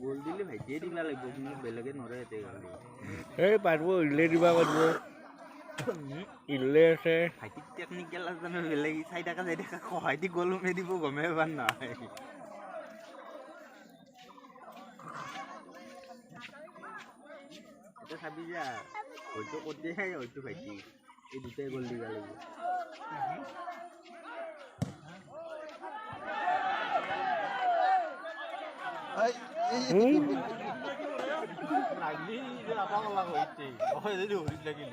গোল দিলে ভাইটিয়ে দিবা লাগিব কিন্তু বেলেগে নৰে এতে গালি এই পাৰব ইলে দিবা পাৰব ইলে আছে ভাইটিক টেকনিক গেলা জানো বেলেগ চাই থাকা সহায় দি গ'ল মে দিব গমে পাৰ নাই এটা চাবি যা হয়তো ক'তে হয়তো ভাইটি এই দুটাই গ'ল দিবা লাগিব লাগলি যে আপা লাগি হইছে ওই যে হরিত লাগিল